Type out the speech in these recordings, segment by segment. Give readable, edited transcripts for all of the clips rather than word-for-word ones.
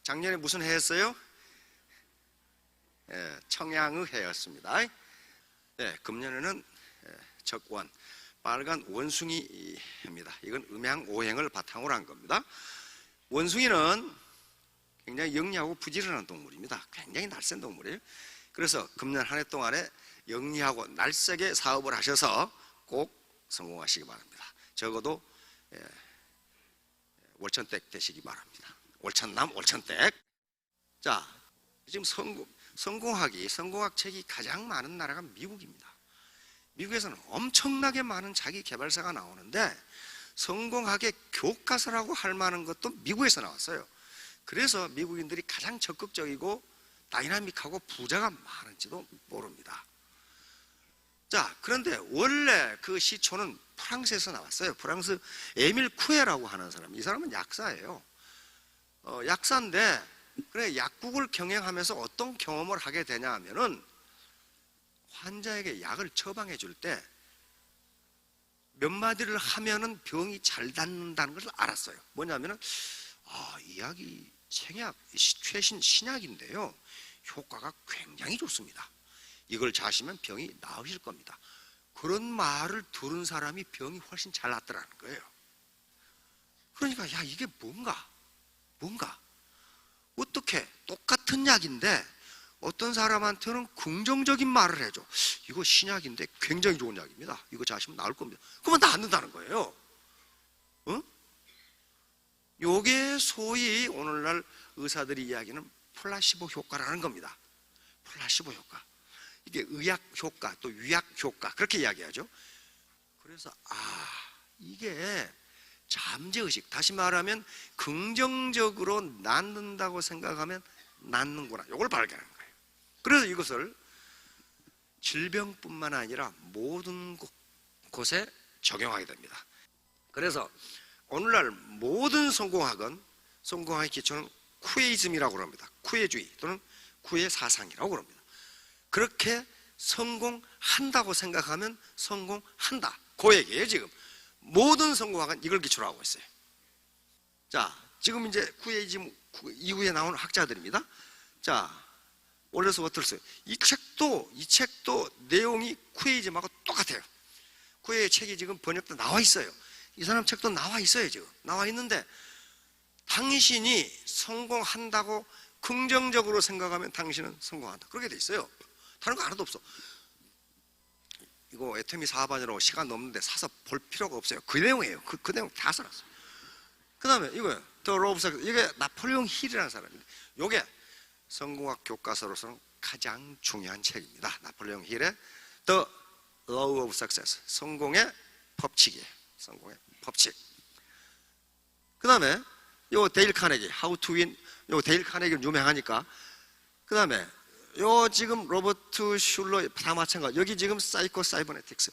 작년에 무슨 해였어요? 청양의 해였습니다. 금년에는 적원, 빨간 원숭이 해입니다. 이건 음양오행을 바탕으로 한 겁니다. 원숭이는 굉장히 영리하고 부지런한 동물입니다. 굉장히 날쌘 동물이에요. 그래서 금년 한 해 동안에 영리하고 날쌔게 사업을 하셔서 꼭 성공하시기 바랍니다. 적어도 월천댁 되시기 바랍니다. 월천남, 월천댁. 자, 지금 성공학 책이 가장 많은 나라가 미국입니다. 미국에서는 엄청나게 많은 자기 개발사가 나오는데 성공학의 교과서라고 할 만한 것도 미국에서 나왔어요. 그래서 미국인들이 가장 적극적이고 다이나믹하고 부자가 많은지도 모릅니다. 자, 그런데 원래 그 시초는 프랑스에서 나왔어요. 프랑스 에밀 쿠에라고 하는 사람, 이 사람은 약사예요. 약사인데 그래, 약국을 경영하면서 어떤 경험을 하게 되냐 하면은 환자에게 약을 처방해 줄 때 몇 마디를 하면은 병이 잘 낫는다는 것을 알았어요. 뭐냐면은 이 약이 생약, 최신 신약인데요, 효과가 굉장히 좋습니다. 이걸 자시면 병이 나으실 겁니다. 그런 말을 들은 사람이 병이 훨씬 잘 낫더라는 거예요. 그러니까 야, 이게 뭔가 어떻게 똑같은 약인데 어떤 사람한테는 긍정적인 말을 해줘. 이거 신약인데 굉장히 좋은 약입니다. 이거 자시면 나을 겁니다. 그러면 낫는다는 거예요. 요게 소위 오늘날 의사들이 이야기하는 플라시보 효과라는 겁니다. 플라시보 효과. 이게 의학 효과, 또 유약 효과, 그렇게 이야기하죠. 그래서 이게 잠재의식, 다시 말하면 긍정적으로 낫는다고 생각하면 낫는구나, 이걸 발견하는 거예요. 그래서 이것을 질병뿐만 아니라 모든 곳에 적용하게 됩니다. 그래서 오늘날 모든 성공학의 기초는 쿠에이즘이라고 합니다. 쿠에주의 또는 쿠에 사상이라고 합니다. 그렇게 성공한다고 생각하면 성공한다, 그 얘기예요. 지금 모든 성공학은 이걸 기초로 하고 있어요. 자, 지금 이제 쿠에이즘 이후에 나온 학자들입니다. 자, 올려서 어떻어요? 이 책도 내용이 쿠에이즘하고 똑같아요. 쿠에의 책이 지금 번역도 나와 있어요. 이 사람 책도 나와 있어요. 지금 나와 있는데, 당신이 성공한다고 긍정적으로 생각하면 당신은 성공한다, 그렇게 돼 있어요. 다른 거 하나도 없어. 이거 애터미 4반이라고 시간 넘는데 사서 볼 필요가 없어요. 그 내용이에요. 그 내용 다 써놨어요. 그 다음에 이거요, 더 로브 삭세스. 이게 나폴레옹 힐이라는 사람인데, 이게 성공학 교과서로서는 가장 중요한 책입니다. 나폴레옹 힐의 The Law of Success, 성공의 법칙이에요. 성공의 법칙. 그 다음에 요 데일 카네기, How to Win. 요 데일 카네기는 유명하니까. 그 다음에 요 지금 로버트 슐러 다 마찬가지. 여기 지금 사이코 사이버네틱스,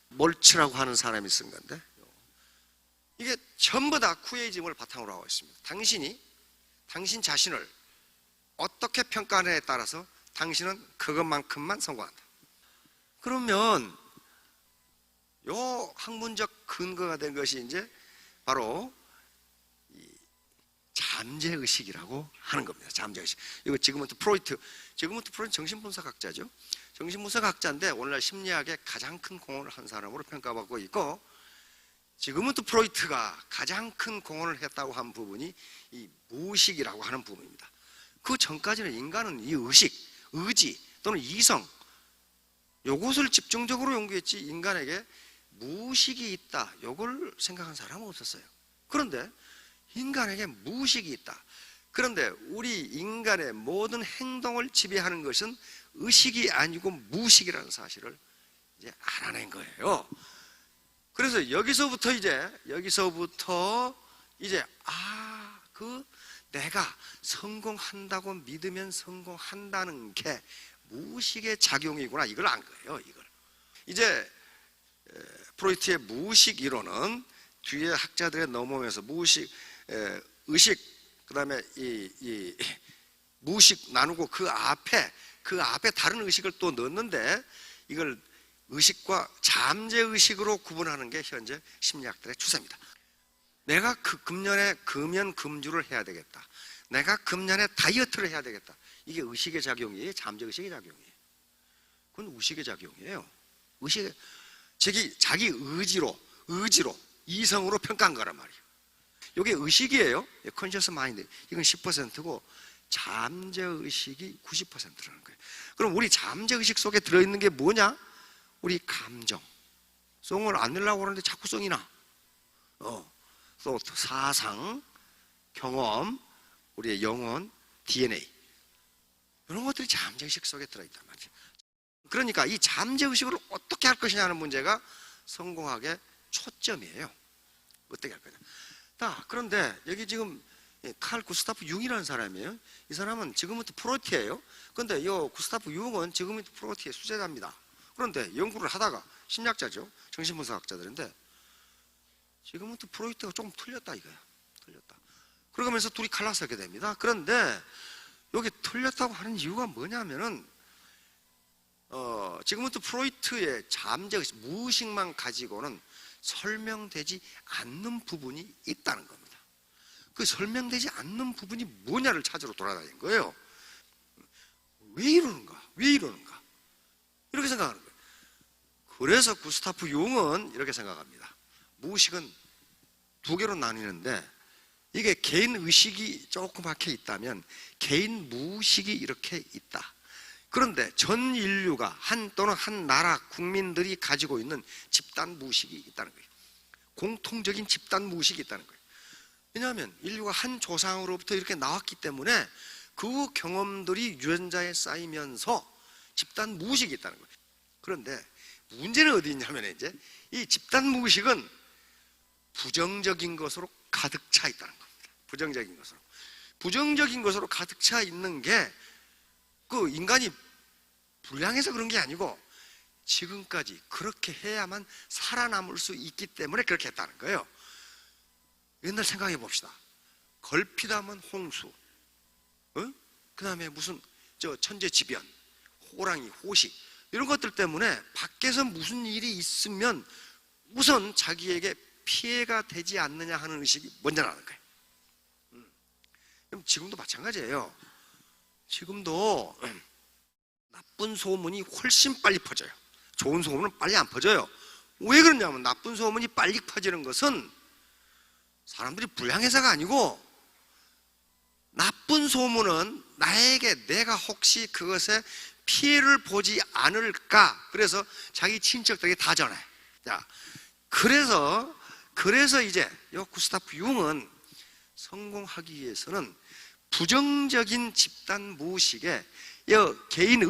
몰츠라고 하는 사람이 쓴 건데, 이게 전부 다 쿠에이즘을 바탕으로 하고 있습니다. 당신 자신을 어떻게 평가하느냐에 따라서 당신은 그것만큼만 성공한다. 그러면 요 학문적 근거가 된 것이 이제 바로 이 잠재의식이라고 하는 겁니다. 잠재의식. 이거 지그문트 프로이트는 정신분석학자죠. 정신분석학자인데 오늘날 심리학에 가장 큰 공헌을 한 사람으로 평가받고 있고, 지그문트 프로이트가 가장 큰 공헌을 했다고 한 부분이 이 무의식이라고 하는 부분입니다. 그 전까지는 인간은 이 의식, 의지 또는 이성, 요것을 집중적으로 연구했지 인간에게 무의식이 있다, 요걸 생각한 사람은 없었어요. 그런데 인간에게 무의식이 있다. 그런데 우리 인간의 모든 행동을 지배하는 것은 의식이 아니고 무의식이라는 사실을 이제 알아낸 거예요. 그래서 여기서부터 이제 내가 성공한다고 믿으면 성공한다는 게 무의식의 작용이구나, 이걸 안 거예요. 이걸 이제 프로이트의 무의식 이론은 뒤에 학자들에 넘어오면서 무의식, 의식, 그 다음에 이 무의식 나누고 그 앞에 다른 의식을 또 넣었는데, 이걸 의식과 잠재의식으로 구분하는 게 현재 심리학들의 추세입니다. 내가 금년에 금연금주를 해야 되겠다, 내가 금년에 다이어트를 해야 되겠다. 이게 의식의 작용이에요? 잠재의식의 작용이에요? 그건 의식의 작용이에요. 자기 의지로 이성으로 평가한 거란 말이에요. 이게 의식이에요. 컨셔스 마인드. 이건 10%고 잠재의식이 90%라는 거예요. 그럼 우리 잠재의식 속에 들어있는 게 뭐냐? 우리 감정. 송을 안 내려고 하는데 자꾸 송이 나. 또 사상, 경험, 우리의 영혼, DNA. 이런 것들이 잠재의식 속에 들어있단 말이에요. 그러니까 이 잠재의식을 어떻게 할 것이냐는 문제가 성공학의 초점이에요. 어떻게 할 거냐. 자, 그런데 여기 지금 칼 구스타프 융이라는 사람이에요. 이 사람은 지금부터 프로이트예요. 그런데 이 구스타프 융은 지금부터 프로이트의 수제자입니다. 그런데 연구를 하다가 심리학자죠. 정신분석학자들인데 지금부터 프로이트가 조금 틀렸다 이거야. 틀렸다. 그러면서 둘이 갈라서게 됩니다. 그런데 여기 틀렸다고 하는 이유가 뭐냐면은 지금부터 프로이트의 잠재의식, 무의식만 가지고는 설명되지 않는 부분이 있다는 겁니다. 그 설명되지 않는 부분이 뭐냐를 찾으러 돌아다닌 거예요. 왜 이러는가? 왜 이러는가? 이렇게 생각하는 거예요. 그래서 구스타프 융은 이렇게 생각합니다. 무의식은 두 개로 나뉘는데 이게 개인 의식이 조금 박혀 있다면 개인 무의식이 이렇게 있다. 그런데 전 인류가 또는 한 나라 국민들이 가지고 있는 집단 무의식이 있다는 거예요. 공통적인 집단 무의식이 있다는 거예요. 왜냐하면 인류가 한 조상으로부터 이렇게 나왔기 때문에 그 경험들이 유전자에 쌓이면서 집단 무의식이 있다는 거예요. 그런데 문제는 어디 있냐면 이제 이 집단 무의식은 부정적인 것으로 가득 차 있다는 겁니다. 부정적인 것으로 가득 차 있는 게 그 인간이 불량해서 그런 게 아니고 지금까지 그렇게 해야만 살아남을 수 있기 때문에 그렇게 했다는 거예요. 옛날 생각해 봅시다. 걸핏하면 홍수, 그 다음에 무슨 천재지변, 호랑이, 호시 이런 것들 때문에 밖에서 무슨 일이 있으면 우선 자기에게 피해가 되지 않느냐 하는 의식이 먼저 나는 거예요. 그럼 지금도 마찬가지예요. 지금도 나쁜 소문이 훨씬 빨리 퍼져요. 좋은 소문은 빨리 안 퍼져요. 왜 그러냐면 나쁜 소문이 빨리 퍼지는 것은 사람들이 불량해서가 아니고 나쁜 소문은 내가 혹시 그것에 피해를 보지 않을까 그래서 자기 친척들에게 다 전해. 자, 그래서 이제 이 구스타프 융은 성공하기 위해서는 부정적인 집단 무의식에 개인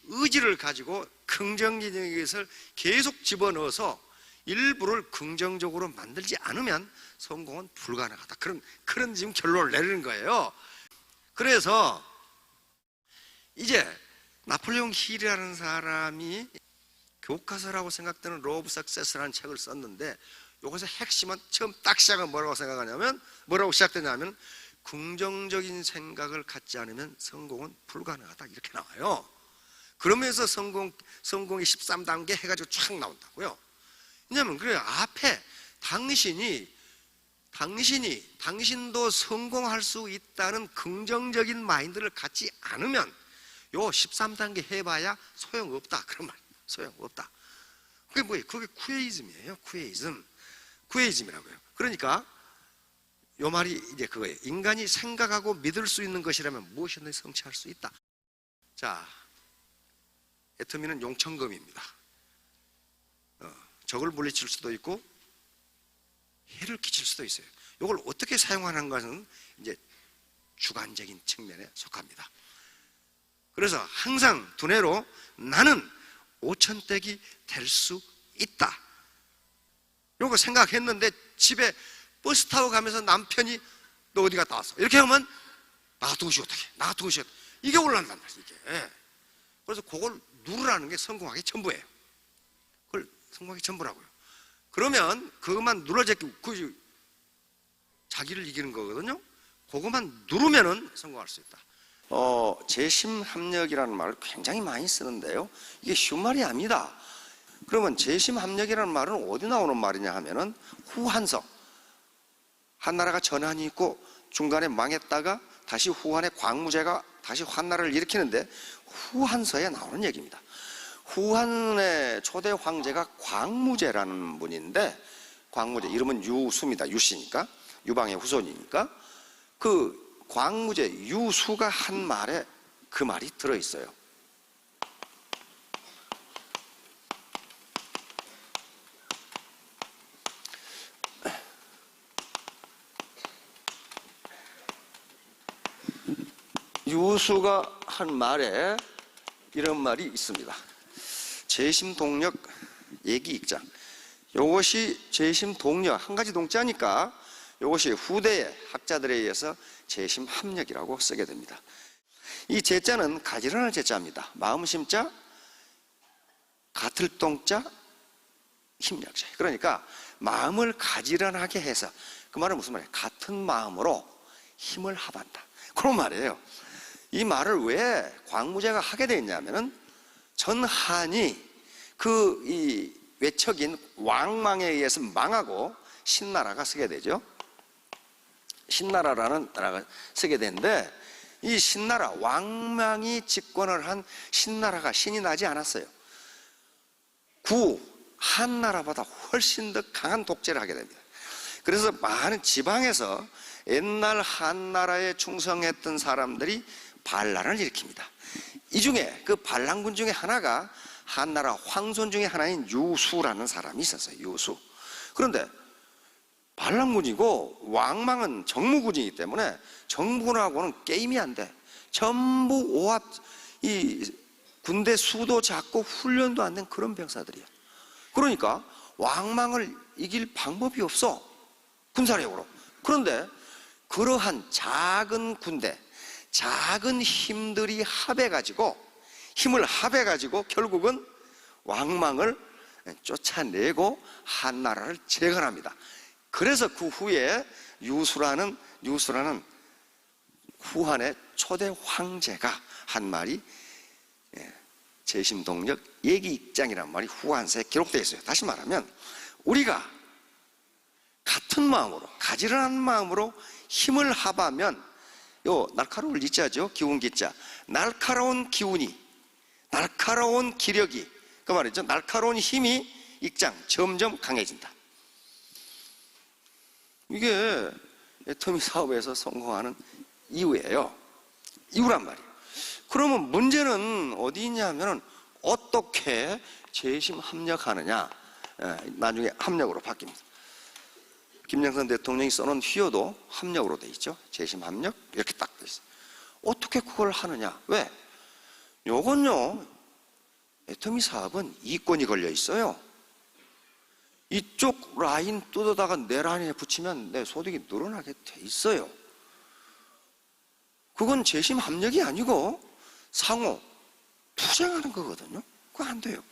의지를 가지고 긍정적인 것을 계속 집어넣어서 일부를 긍정적으로 만들지 않으면 성공은 불가능하다. 그런 지금 결론을 내리는 거예요. 그래서 이제 나폴레옹 힐이라는 사람이 교과서라고 생각되는 로 오브 석세스라는 책을 썼는데 이것의 핵심은 처음 딱 시작은 뭐라고 시작되냐면 긍정적인 생각을 갖지 않으면 성공은 불가능하다 이렇게 나와요. 그러면서 성공의 13단계 해가지고 쫙 나온다고요. 왜냐하면 그래요. 앞에 당신도 성공할 수 있다는 긍정적인 마인드를 갖지 않으면 요 13단계 해봐야 소용없다 그런 말. 소용없다. 그게 뭐예요? 그게 쿠에이즘이에요. 쿠에이즘이라고요. 그러니까 요 말이 이제 그거예요. 인간이 생각하고 믿을 수 있는 것이라면 무엇이든 성취할 수 있다. 자, 애터미는 용천검입니다. 적을 물리칠 수도 있고 해를 끼칠 수도 있어요. 이걸 어떻게 사용하는 것은 이제 주관적인 측면에 속합니다. 그래서 항상 두뇌로 나는 5천대기 될 수 있다. 이거 생각했는데 집에 버스 타고 가면서 남편이 너 어디 갔다 왔어? 이렇게 하면 나가두고 쉬어 어떡해? 이게 올라간단 말이야 이게. 그래서 그걸 누르라는 게 성공하기 전부예요. 그걸 성공하기 전부라고요. 그러면 그것만 눌러제끼고 자기를 이기는 거거든요. 그것만 누르면은 성공할 수 있다. 재심합력이라는 말을 굉장히 많이 쓰는데요. 이게 쉬운 말이 아닙니다. 그러면 재심합력이라는 말은 어디 나오는 말이냐 하면은 후한석. 한 나라가 전환이 있고 중간에 망했다가 다시 후한의 광무제가 다시 환나라를 일으키는데 후한서에 나오는 얘기입니다. 후한의 초대 황제가 광무제라는 분인데, 광무제 이름은 유수입니다. 유씨니까, 유방의 후손이니까. 그 광무제 유수가 한 말에 그 말이 들어있어요. 유수가 한 말에 이런 말이 있습니다. 제심동력 얘기익장. 이것이 제심동력, 한 가지 동자니까 이것이 후대의 학자들에 의해서 제심합력이라고 쓰게 됩니다. 이 제자는 가지런할 제자입니다. 마음심자, 같을 동자, 힘력자. 그러니까 마음을 가지런하게 해서, 그 말은 무슨 말이에요? 같은 마음으로 힘을 합한다, 그런 말이에요. 이 말을 왜 광무제가 하게 됐냐면은 전한이 그 이 외척인 왕망에 의해서 망하고 신나라가 서게 되죠. 신나라라는 나라가 서게 되는데, 이 신나라, 왕망이 집권을 한 신나라가 신이 나지 않았어요. 한나라보다 훨씬 더 강한 독재를 하게 됩니다. 그래서 많은 지방에서 옛날 한나라에 충성했던 사람들이 반란을 일으킵니다. 이 중에 그 반란군 중에 하나가 한나라 황손 중에 하나인 유수라는 사람이 있었어요. 유수. 그런데 반란군이고 왕망은 정무군이기 때문에 정부군하고는 게임이 안 돼. 전부 오합, 이 군대 수도 작고 훈련도 안 된 그런 병사들이야. 그러니까 왕망을 이길 방법이 없어, 군사력으로. 그런데 그러한 작은 군대, 작은 힘들이 힘을 합해가지고 결국은 왕망을 쫓아내고 한나라를 재건합니다. 그래서 그 후에 유수라는 후한의 초대 황제가 한 말이 제심동력 얘기익장이라는 말이 후한서에 기록되어 있어요. 다시 말하면 우리가 같은 마음으로, 가지런한 마음으로 힘을 합하면, 요 날카로울 기자죠, 기운 기자. 날카로운 기운이, 날카로운 기력이, 그 말이죠, 날카로운 힘이 익장, 점점 강해진다. 이게 애터미 사업에서 성공하는 이유예요. 이유란 말이에요. 그러면 문제는 어디 있냐면은 어떻게 재심합력하느냐. 나중에 합력으로 바뀝니다. 김영삼 대통령이 써놓은 휘어도 합력으로 돼 있죠. 재심합력 이렇게 딱 돼 있어요. 어떻게 그걸 하느냐? 왜? 요건요, 애터미 사업은 이권이 걸려 있어요. 이쪽 라인 뜯어다가 내 라인에 붙이면 내 소득이 늘어나게 돼 있어요. 그건 재심합력이 아니고 상호 투쟁하는 거거든요. 그거 안 돼요.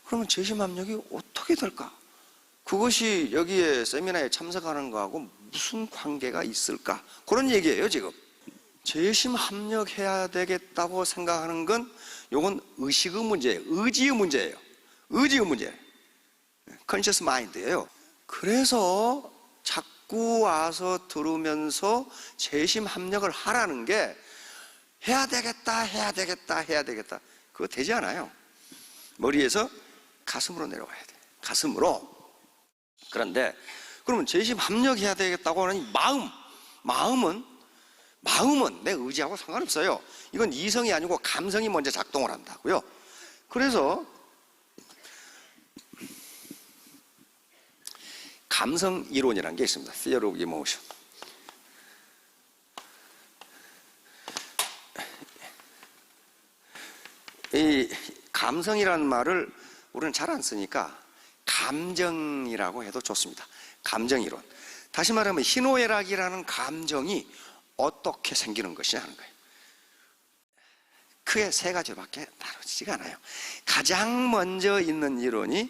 그러면 재심합력이 어떻게 될까? 그것이 여기에 세미나에 참석하는 거하고 무슨 관계가 있을까? 그런 얘기예요, 지금. 재심합력해야 되겠다고 생각하는 건, 이건 의식의 문제예요. 의지의 문제예요. 의지의 문제. 컨셔스 마인드예요. 그래서 자꾸 와서 들으면서 재심합력을 하라는 게, 해야 되겠다. 그거 되지 않아요. 머리에서 가슴으로 내려가야 돼. 가슴으로. 그런데 그러면 재심합력해야 되겠다고 하는 마음은 내 의지하고 상관없어요. 이건 이성이 아니고 감성이 먼저 작동을 한다고요. 그래서 감성 이론이라는 게 있습니다. Theory of Emotion. 이 감성이라는 말을 우리는 잘 안 쓰니까 감정이라고 해도 좋습니다. 감정이론. 다시 말하면 희노애락이라는 감정이 어떻게 생기는 것이냐 하는 거예요. 크게 세 가지밖에 다루지가 않아요. 가장 먼저 있는 이론이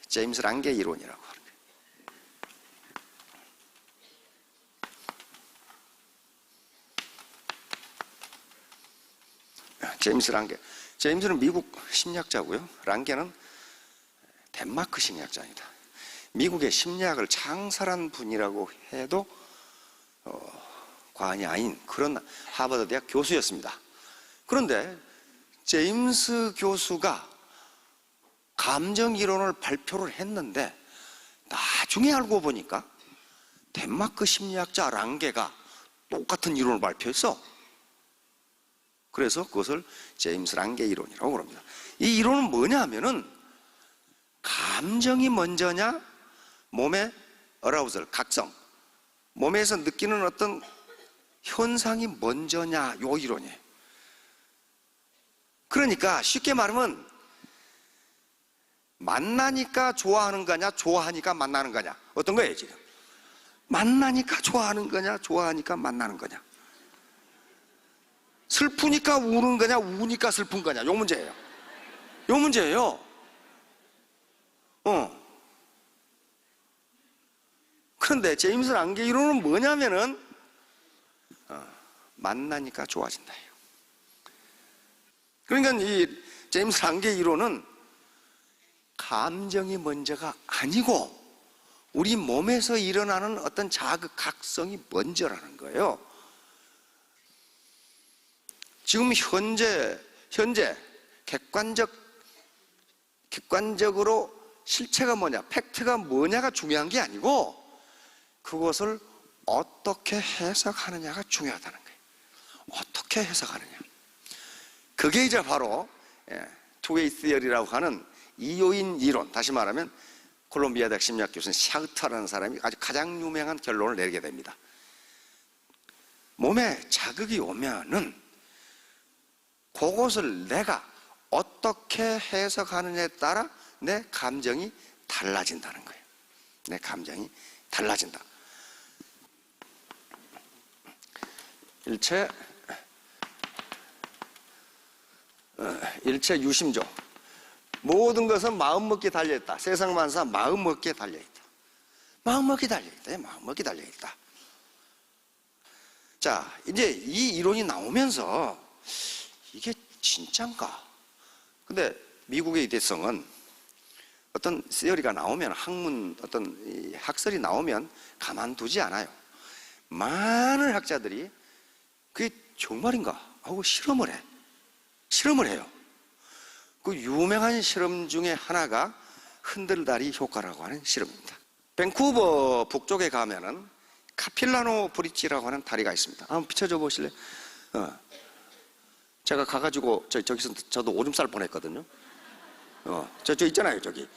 제임스 랑게 이론이라고 하는 거예요. 제임스 랑게. 제임스는 미국 심리학자고요. 랑게는 덴마크 심리학자입니다. 미국의 심리학을 창설한 분이라고 해도 과언이 아닌 그런 하버드 대학 교수였습니다. 그런데 제임스 교수가 감정 이론을 발표를 했는데 나중에 알고 보니까 덴마크 심리학자 랑게가 똑같은 이론을 발표했어. 그래서 그것을 제임스 랑게 이론이라고 그럽니다. 이 이론은 뭐냐 하면은 감정이 먼저냐, 몸의 어라우절, 각성, 몸에서 느끼는 어떤 현상이 먼저냐, 요 이론이에요. 그러니까 쉽게 말하면 만나니까 좋아하는 거냐, 좋아하니까 만나는 거냐, 어떤 거예요 지금? 만나니까 좋아하는 거냐, 좋아하니까 만나는 거냐, 슬프니까 우는 거냐, 우니까 슬픈 거냐, 요 문제예요. 요 문제예요. 그런데 제임스 랑게 이론은 뭐냐면은 만나니까 좋아진다. 그러니까 이 제임스 랑게 이론은 감정이 먼저가 아니고 우리 몸에서 일어나는 어떤 자극, 각성이 먼저라는 거예요. 지금 현재 객관적으로 실체가 뭐냐, 팩트가 뭐냐가 중요한 게 아니고 그것을 어떻게 해석하느냐가 중요하다는 거예요. 어떻게 해석하느냐. 그게 이제 바로 투웨이 시어리라고 하는 이요인 이론, 다시 말하면 콜롬비아 대학 심리학 교수인 샤흐터라는 사람이 아주 가장 유명한 결론을 내리게 됩니다. 몸에 자극이 오면은 그것을 내가 어떻게 해석하느냐에 따라 내 감정이 달라진다는 거예요. 내 감정이 달라진다. 일체 유심조. 모든 것은 마음먹기에 달려있다. 세상 만사 마음먹기에 달려있다. 마음먹기에 달려있다. 마음먹기에 달려있다. 자, 이제 이 이론이 나오면서 이게 진짠가? 근데 미국의 대성은 어떤 시어리가 나오면, 학문, 어떤 학설이 나오면 가만두지 않아요. 많은 학자들이 그게 정말인가 하고 실험을 해요. 그 유명한 실험 중에 하나가 흔들다리 효과라고 하는 실험입니다. 밴쿠버 북쪽에 가면은 카필라노 브릿지라고 하는 다리가 있습니다. 한번 비춰줘 보실래요? 제가 가가지고 저기서 저도 오줌 쌀 뻔했거든요. 저 있잖아요, 저기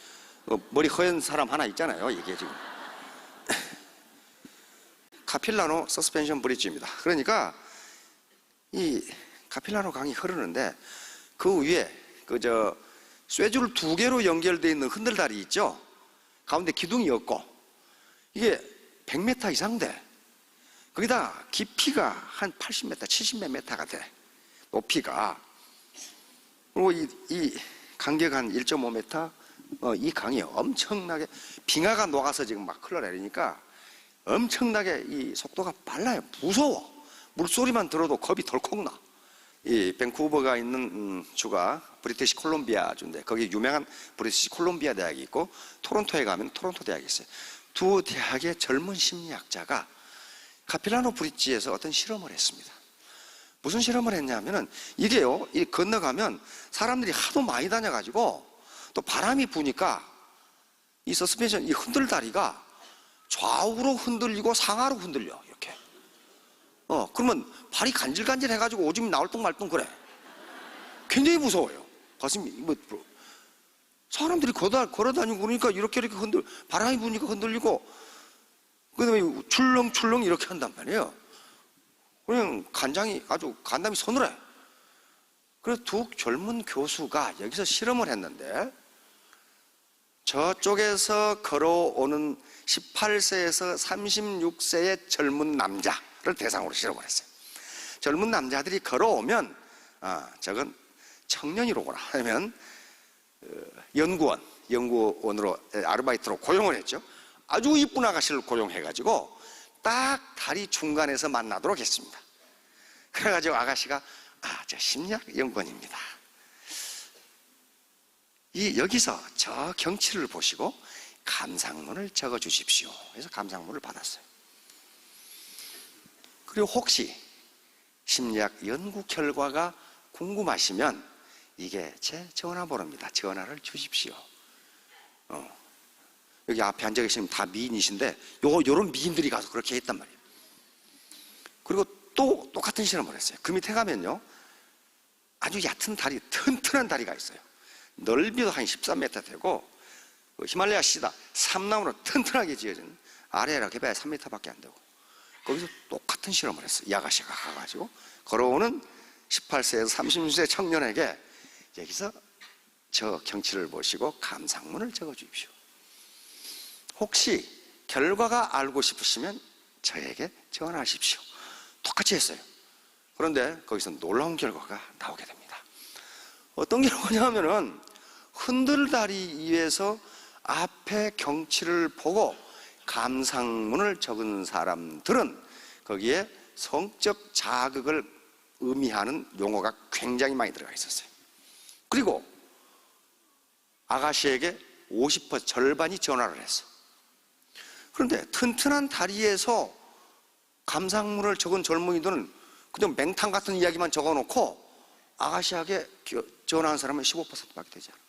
머리 허연 사람 하나 있잖아요. 이게 지금 카필라노 서스펜션 브릿지입니다. 그러니까 이 카필라노 강이 흐르는데 그 위에 쇠줄 2개로 연결되어 있는 흔들다리 있죠. 가운데 기둥이 없고 이게 100m 이상 돼. 거기다 깊이가 한 80m, 70m가 돼. 높이가. 그리고 이 간격 한 1.5m, 이 강이 엄청나게 빙하가 녹아서 지금 막 흘러내리니까 엄청나게 이 속도가 빨라요. 무서워. 물소리만 들어도 겁이 덜컥 나. 이 밴쿠버가 있는 주가 브리티시 콜롬비아 주인데 거기 유명한 브리티시 콜롬비아 대학이 있고 토론토에 가면 토론토 대학이 있어요. 두 대학의 젊은 심리학자가 카필라노 브릿지에서 어떤 실험을 했습니다. 무슨 실험을 했냐면은 이게요, 이 건너가면 사람들이 하도 많이 다녀가지고 또 바람이 부니까 이 서스펜션, 이 흔들다리가 좌우로 흔들리고 상하로 흔들려, 이렇게. 그러면 발이 간질간질 해가지고 오줌이 나올 뚱 말 뚱 그래. 굉장히 무서워요. 가슴이, 사람들이 걸어다니고 그러니까 이렇게 바람이 부니까 흔들리고, 그 다음에 출렁출렁 이렇게 한단 말이에요. 그냥 간담이 서늘해. 그래서 두 젊은 교수가 여기서 실험을 했는데, 저쪽에서 걸어오는 18세에서 36세의 젊은 남자를 대상으로 실험을 했어요. 젊은 남자들이 걸어오면, 저건 청년이로구나 하면, 연구원으로 아르바이트로 고용을 했죠. 아주 이쁜 아가씨를 고용해가지고 딱 다리 중간에서 만나도록 했습니다. 그래가지고 아가씨가 저 심리학 연구원입니다. 여기서 저 경치를 보시고 감상문을 적어 주십시오. 그래서 감상문을 받았어요. 그리고 혹시 심리학 연구 결과가 궁금하시면 이게 제 전화번호입니다. 전화를 주십시오. 여기 앞에 앉아 계시면 다 미인이신데 요런 미인들이 가서 그렇게 했단 말이에요. 그리고 또 똑같은 실험을 했어요. 그 밑에 가면요, 아주 얕은 다리, 튼튼한 다리가 있어요. 넓이도 한 13m 되고 히말라야 시다 삼나무로 튼튼하게 지어진, 아래라 해봐야 3m밖에 안 되고, 거기서 똑같은 실험을 했어요. 이 아가씨가 가가지고 걸어오는 18세에서 30세 청년에게 여기서 저 경치를 보시고 감상문을 적어 주십시오. 혹시 결과가 알고 싶으시면 저에게 전화하십시오. 똑같이 했어요. 그런데 거기서 놀라운 결과가 나오게 됩니다. 어떤 결과냐면은 흔들다리 위에서 앞에 경치를 보고 감상문을 적은 사람들은 거기에 성적 자극을 의미하는 용어가 굉장히 많이 들어가 있었어요. 그리고 아가씨에게 50% 절반이 전화를 했어. 그런데 튼튼한 다리에서 감상문을 적은 젊은이들은 그냥 맹탕 같은 이야기만 적어놓고 아가씨에게 전화한 사람은 15%밖에 되지 않아.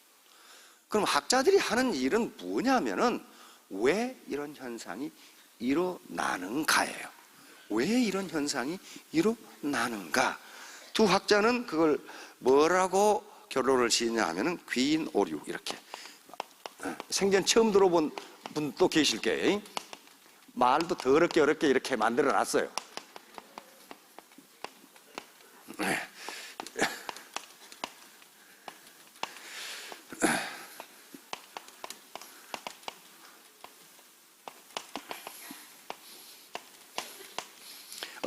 그럼 학자들이 하는 일은 뭐냐면은 왜 이런 현상이 일어나는가예요. 왜 이런 현상이 일어나는가? 두 학자는 그걸 뭐라고 결론을 지으냐 하면은 귀인 오류, 이렇게. 생전 처음 들어본 분도 계실 거예요. 말도 더럽게 어렵게 이렇게 만들어 놨어요.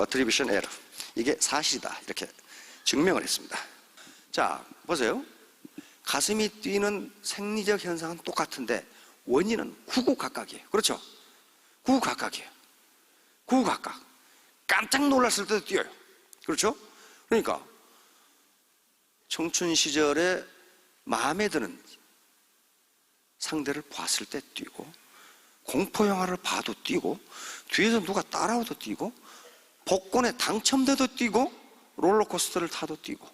attribution error, 이게 사실이다, 이렇게 증명을 했습니다. 자, 보세요. 가슴이 뛰는 생리적 현상은 똑같은데 원인은 구구각각이에요. 그렇죠? 구구각각이에요. 구구각각. 깜짝 놀랐을 때도 뛰어요. 그렇죠? 그러니까 청춘 시절에 마음에 드는 상대를 봤을 때 뛰고, 공포 영화를 봐도 뛰고, 뒤에서 누가 따라와도 뛰고, 복권에 당첨돼도 뛰고, 롤러코스터를 타도 뛰고,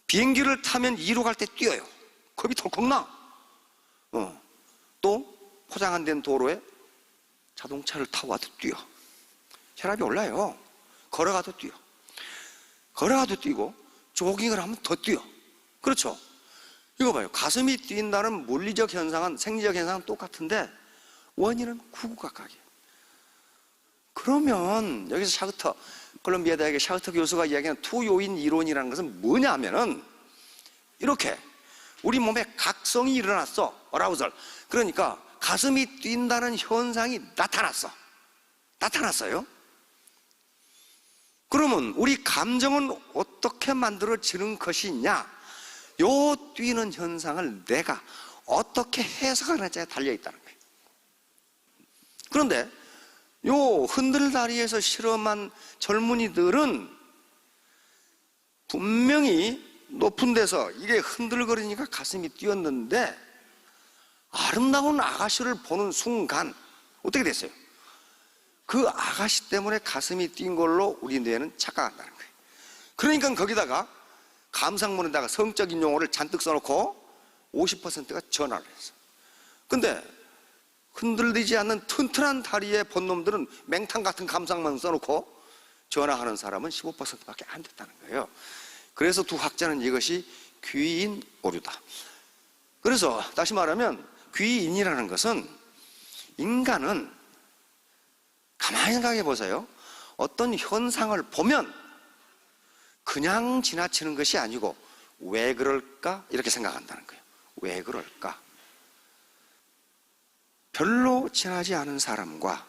비행기를 타면 2로 갈 때 뛰어요. 겁이 덜컥 나. 또 포장 안 된 도로에 자동차를 타고 와도 뛰어. 혈압이 올라요. 걸어가도 뛰어. 걸어가도 뛰고, 조깅을 하면 더 뛰어. 그렇죠? 이거 봐요. 가슴이 뛴다는 물리적 현상은, 생리적 현상은 똑같은데 원인은 구구각각이에요. 그러면 여기서 샤흐터, 콜롬비아 대학의 샤흐터 교수가 이야기하는 투요인 이론이라는 것은 뭐냐면은 이렇게 우리 몸에 각성이 일어났어. 어라우절. 그러니까 가슴이 뛴다는 현상이 나타났어요. 그러면 우리 감정은 어떻게 만들어지는 것이냐? 요 뛰는 현상을 내가 어떻게 해석하느냐에 달려있다는 거예요. 그런데 요 흔들다리에서 실험한 젊은이들은 분명히 높은 데서 이게 흔들거리니까 가슴이 뛰었는데 아름다운 아가씨를 보는 순간 어떻게 됐어요? 그 아가씨 때문에 가슴이 뛴 걸로 우리 뇌는 착각한다는 거예요. 그러니까 거기다가 감상문에다가 성적인 용어를 잔뜩 써놓고 50%가 전화를 했어. 근데 흔들리지 않는 튼튼한 다리의 본놈들은 맹탕 같은 감상문 써놓고 전화하는 사람은 15%밖에 안 됐다는 거예요. 그래서 두 학자는 이것이 귀인 오류다. 그래서 다시 말하면 귀인이라는 것은, 인간은 가만히 생각해 보세요. 어떤 현상을 보면 그냥 지나치는 것이 아니고 왜 그럴까? 이렇게 생각한다는 거예요. 왜 그럴까? 별로 친하지 않은 사람과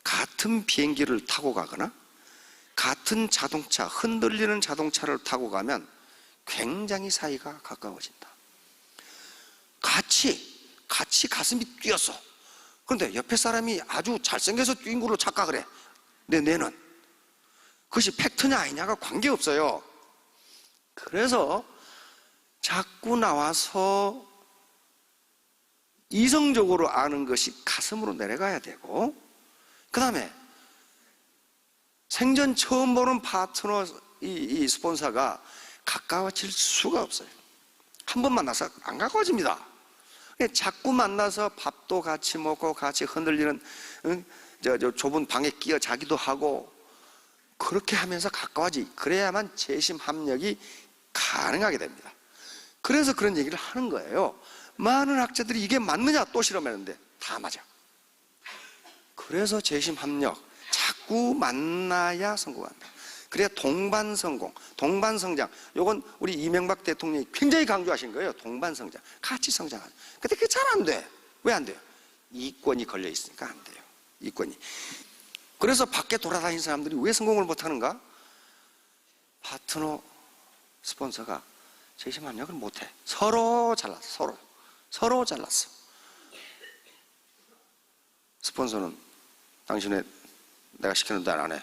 같은 비행기를 타고 가거나 같은 자동차, 흔들리는 자동차를 타고 가면 굉장히 사이가 가까워진다. 같이 가슴이 뛰었어. 그런데 옆에 사람이 아주 잘생겨서 뛴 걸로 착각을 해. 내 뇌는. 그것이 팩트냐 아니냐가 관계없어요. 그래서 자꾸 나와서 이성적으로 아는 것이 가슴으로 내려가야 되고, 그 다음에 생전 처음 보는 파트너 이 스폰서가 가까워질 수가 없어요. 한 번 만나서 안 가까워집니다. 자꾸 만나서 밥도 같이 먹고 같이 흔들리는 저 좁은 방에 끼어 자기도 하고 그렇게 하면서 가까워지. 그래야만 재심 합력이 가능하게 됩니다. 그래서 그런 얘기를 하는 거예요. 많은 학자들이 이게 맞느냐 또 실험했는데 다 맞아. 그래서 재심 합력 자꾸 만나야 성공한다. 그래야 동반성공, 동반성장. 요건 우리 이명박 대통령이 굉장히 강조하신 거예요. 동반성장, 같이 성장하자. 근데 그게 잘 안 돼. 왜 안 돼요? 이권이 걸려 있으니까 안 돼요. 이권이. 그래서 밖에 돌아다니는 사람들이 왜 성공을 못하는가? 파트너 스폰서가 재심 합력을 못해. 서로 잘랐어. 서로 잘랐어. 스폰서는 당신의 내가 시키는 대로 안 해.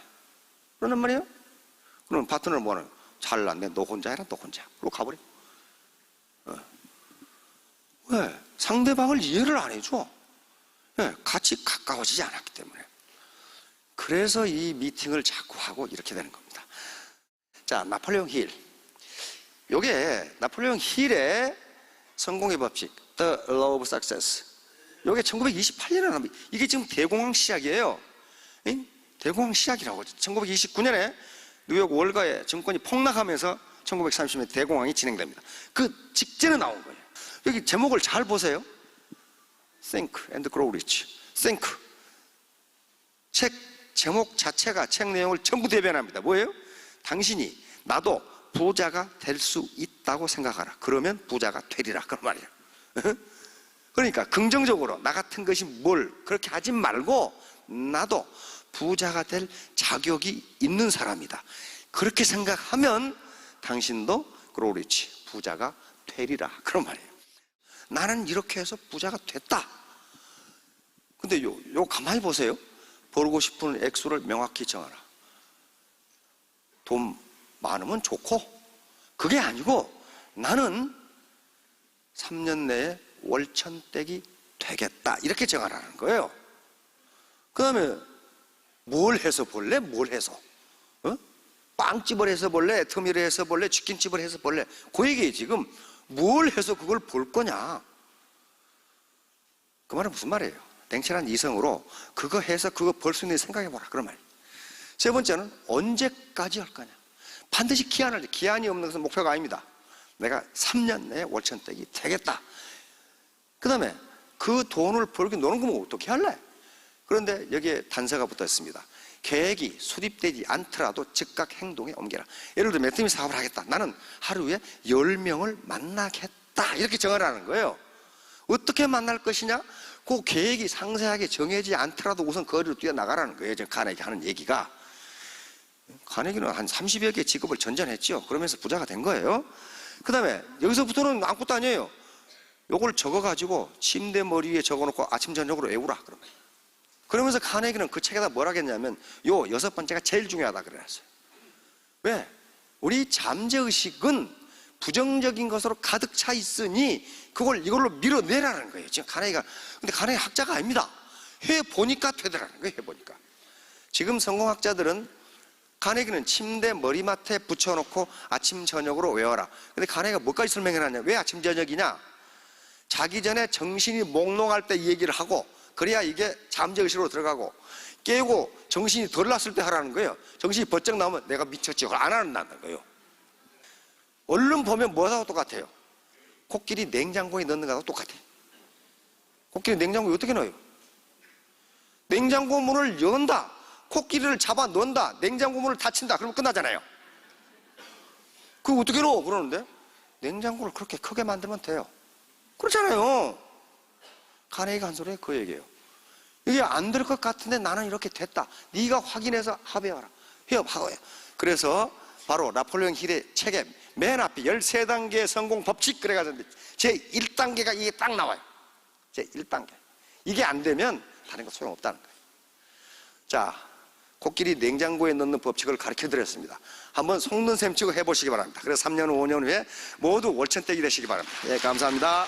그러는 말이에요. 그럼 파트너는 뭐는 잘났네. 너 혼자 해라. 너 혼자. 그리고 가버려. 왜? 상대방을 이해를 안 해줘. 같이 가까워지지 않았기 때문에. 그래서 이 미팅을 자꾸 하고 이렇게 되는 겁니다. 자, 나폴레옹 힐. 요게 나폴레옹 힐의 성공의 법칙, The Law of Success. 요게 1928년에 나옵니다. 이게 지금 대공황 시작이에요. 대공황 시작이라고. 1929년에 뉴욕 월가의 증권이 폭락하면서 1930년에 대공황이 진행됩니다. 그 직전에 나온 거예요. 여기 제목을 잘 보세요. Think and Grow Rich. Think. 책 제목 자체가 책 내용을 전부 대변합니다. 뭐예요? 당신이 나도 부자가 될 수 있다고 생각하라. 그러면 부자가 되리라. 그런 말이에요. 그러니까 긍정적으로 나 같은 것이 뭘 그렇게 하지 말고 나도 부자가 될 자격이 있는 사람이다. 그렇게 생각하면 당신도 Grow Rich, 부자가 되리라. 그런 말이에요. 나는 이렇게 해서 부자가 됐다. 근데 요 가만히 보세요. 벌고 싶은 액수를 명확히 정하라. 돈 많으면 좋고 그게 아니고 나는 3년 내에 월천댁이 되겠다. 이렇게 정하라는 거예요. 그 다음에 뭘 해서 볼래? 뭘 해서? 빵집을 해서 볼래? 애터미를 해서 볼래? 치킨집을 해서 볼래? 그 얘기예요. 지금 뭘 해서 그걸 볼 거냐? 그 말은 무슨 말이에요? 냉철한 이성으로 그거 해서 그거 벌 수 있는 생각해보라. 그런 말이에요. 세 번째는 언제까지 할 거냐? 반드시 기한이 없는 것은 목표가 아닙니다. 내가 3년 내에 월천댁이 되겠다. 그 다음에 그 돈을 벌기 노는 거면 어떻게 할래? 그런데 여기에 단서가 붙어 있습니다. 계획이 수립되지 않더라도 즉각 행동에 옮겨라. 예를 들어 매트미 사업을 하겠다. 나는 하루에 10명을 만나겠다. 이렇게 정하라는 거예요. 어떻게 만날 것이냐? 그 계획이 상세하게 정해지지 않더라도 우선 거리로 뛰어나가라는 거예요. 지금 카네기 하는 얘기가. 카네기는 한 30여 개 직업을 전전했죠. 그러면서 부자가 된 거예요. 그 다음에 여기서부터는 아무것도 아니에요. 요걸 적어가지고 침대 머리 위에 적어놓고 아침 저녁으로 외우라. 그러면서 카네기는 그 책에다 뭐라 했냐면 요 6번째가 제일 중요하다 그랬어요. 왜? 우리 잠재의식은 부정적인 것으로 가득 차 있으니 이걸로 밀어내라는 거예요. 지금 카네기가. 근데 카네기 학자가 아닙니다. 해보니까 되더라는 거예요. 해보니까. 지금 성공학자들은 카네기는 침대 머리맡에 붙여놓고 아침 저녁으로 외워라. 근데 카네기가 뭐까지 설명해놨냐? 왜 아침 저녁이냐? 자기 전에 정신이 몽롱할 때 이 얘기를 하고 그래야 이게 잠재의식으로 들어가고 깨고 정신이 덜 났을 때 하라는 거예요. 정신이 번쩍 나오면 내가 미쳤지. 그걸 안 한다는 거예요. 얼른 보면 뭐하고 똑같아요? 코끼리 냉장고에 넣는 거하고 똑같아요. 코끼리 냉장고에 어떻게 넣어요? 냉장고 문을 연다. 코끼리를 잡아 넣는다. 냉장고 문을 닫힌다. 그러면 끝나잖아요. 그거 어떻게 넣어? 그러는데 냉장고를 그렇게 크게 만들면 돼요. 그렇잖아요. 카네기가 한 소리에 그 얘기예요. 이게 안 될 것 같은데 나는 이렇게 됐다. 네가 확인해서 합의해라. 협하고요. 그래서 바로 나폴레옹 힐의 책에 맨 앞에 13단계 성공 법칙 그래가지고 제 1단계가 이게 딱 나와요. 제 1단계. 이게 안 되면 다른 거 소용없다는 거예요. 자, 코끼리 냉장고에 넣는 법칙을 가르쳐 드렸습니다. 한번 속는 셈 치고 해보시기 바랍니다. 그래서 3년, 5년 후에 모두 월천댁이 되시기 바랍니다. 예, 감사합니다.